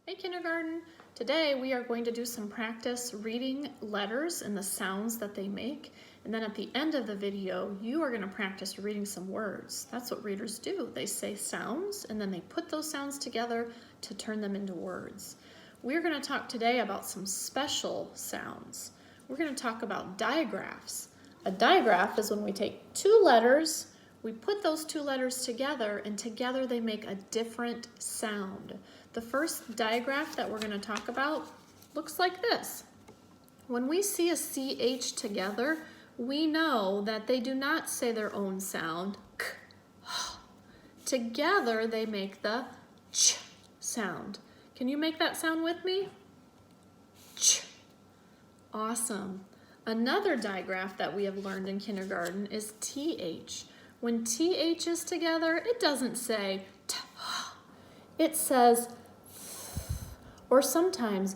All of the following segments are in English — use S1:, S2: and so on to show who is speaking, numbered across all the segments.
S1: Hey kindergarten! Today we are going to do some practice reading letters and the sounds that they make. And then at the end of the video, you are going to practice reading some words. That's what readers do. They say sounds and then they put those sounds together to turn them into words. We're going to talk today about some special sounds. We're going to talk about digraphs. A digraph is when we take two letters, we put those two letters together, and together they make a different sound. The first digraph that we're going to talk about looks like this. When we see a CH together, we know that they do not say their own sound. K, h. Together they make the ch sound. Can you make that sound with me? Ch. Awesome. Another digraph that we have learned in kindergarten is TH. When TH is together, it doesn't say t, it says or sometimes,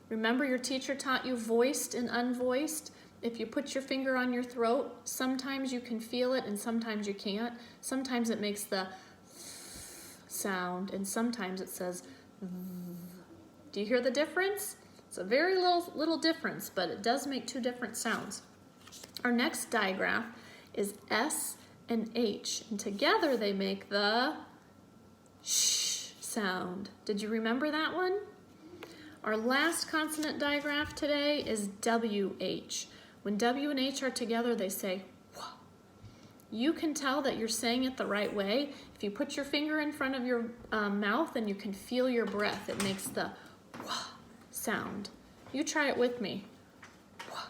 S1: remember your teacher taught you voiced and unvoiced? If you put your finger on your throat, sometimes you can feel it and sometimes you can't. Sometimes it makes the sound and sometimes it says. Do you hear the difference? It's a very little difference, but it does make two different sounds. Our next digraph is S and H, and together they make the sh sound. Did you remember that one? Our last consonant digraph today is WH. When W and H are together, they say wah. You can tell that you're saying it the right way if you put your finger in front of your mouth and you can feel your breath. It makes the wah sound. You try it with me. Wah.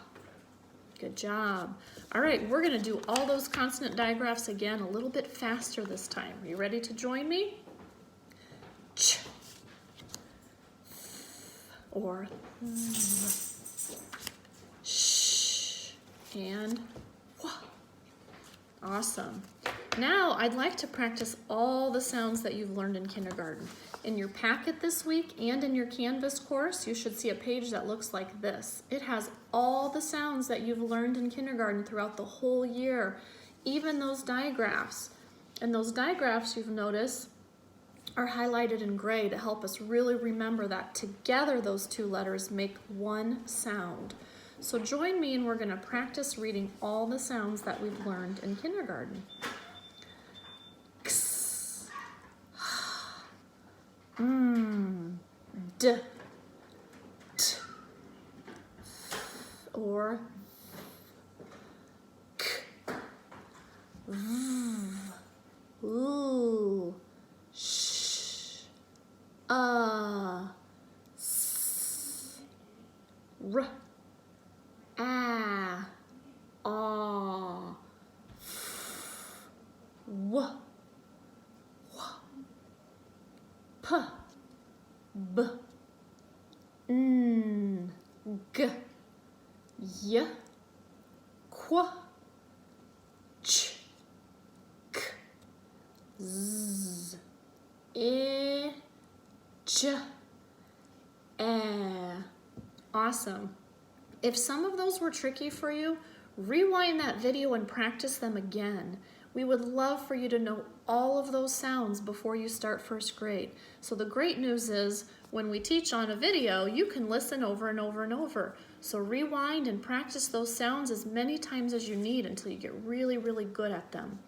S1: Good job. All right, we're going to do all those consonant digraphs again a little bit faster this time. Are you ready to join me? Ch, or sh, and wah. Awesome. Now I'd like to practice all the sounds that you've learned in kindergarten. In your packet this week and in your Canvas course, you should see a page that looks like this. It has all the sounds that you've learned in kindergarten throughout the whole year, even those digraphs. And those digraphs, you've noticed, are highlighted in gray to help us really remember that together those two letters make one sound. So join me and we're going to practice reading all the sounds that we've learned in kindergarten. X, d, t, or k, v, ooh, s, r, a, w, p, b, n, g, y, qu, ch, k, z, I, j, e. Awesome. If some of those were tricky for you, rewind that video and practice them again. We would love for you to know all of those sounds before you start first grade. So the great news is when we teach on a video, you can listen over and over and over. So rewind and practice those sounds as many times as you need until you get really, really good at them.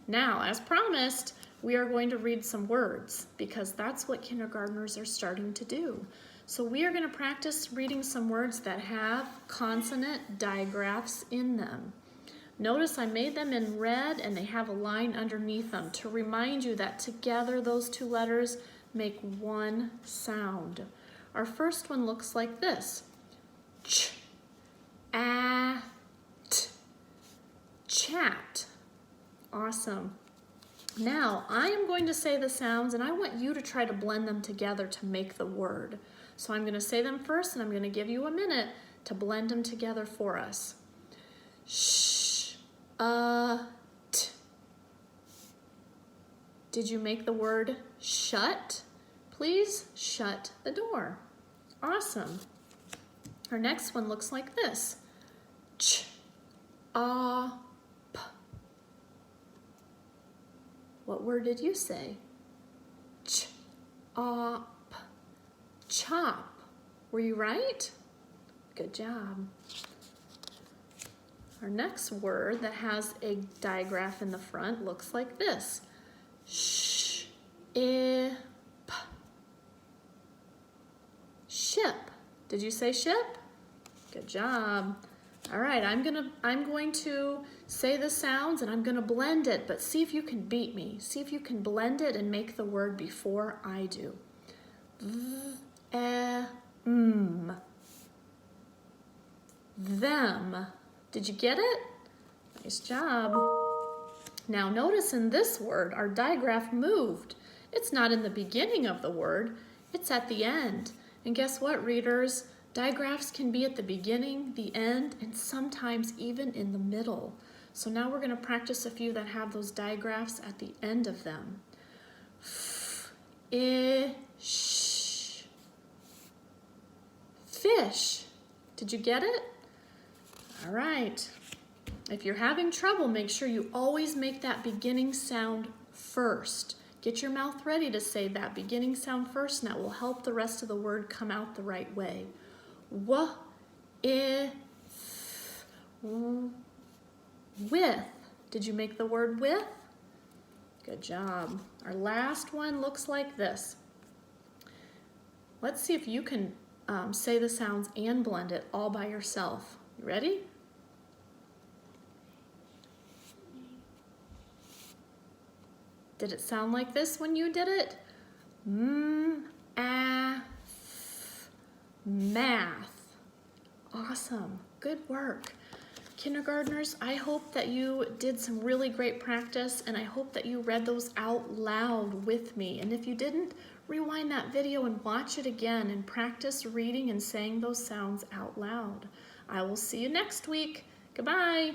S1: Now, as promised, we are going to read some words because that's what kindergartners are starting to do. So we are going to practice reading some words that have consonant digraphs in them. Notice I made them in red and they have a line underneath them to remind you that together those two letters make one sound. Our first one looks like this. Ch, a, t, chat. Awesome. Now, I am going to say the sounds and I want you to try to blend them together to make the word. So I'm going to say them first and I'm going to give you a minute to blend them together for us. Sh, t. Did you make the word shut? Please shut the door. Awesome. Our next one looks like this. Ch, a, p. What word did you say? Ch, a, p. chop. Were you right? Good job. Our next word that has a digraph in the front looks like this. Ship. Ship. Did you say ship? Good job. All right, I'm going to say the sounds and I'm gonna blend it, but see if you can beat me. See if you can blend it and make the word before I do. Them. Did you get it? Nice job. Now notice in this word, our digraph moved. It's not in the beginning of the word, it's at the end. And guess what, readers? Digraphs can be at the beginning, the end, and sometimes even in the middle. So now we're going to practice a few that have those digraphs at the end of them. Fish. Fish. Did you get it? All right. If you're having trouble, make sure you always make that beginning sound first. Get your mouth ready to say that beginning sound first, and that will help the rest of the word come out the right way. With. Did you make the word with? Good job. Our last one looks like this. Let's see if you can say the sounds and blend it all by yourself. You ready? Did it sound like this when you did it? Math. Awesome. Good work. Kindergartners, I hope that you did some really great practice, and I hope that you read those out loud with me. And if you didn't, rewind that video and watch it again and practice reading and saying those sounds out loud. I will see you next week. Goodbye.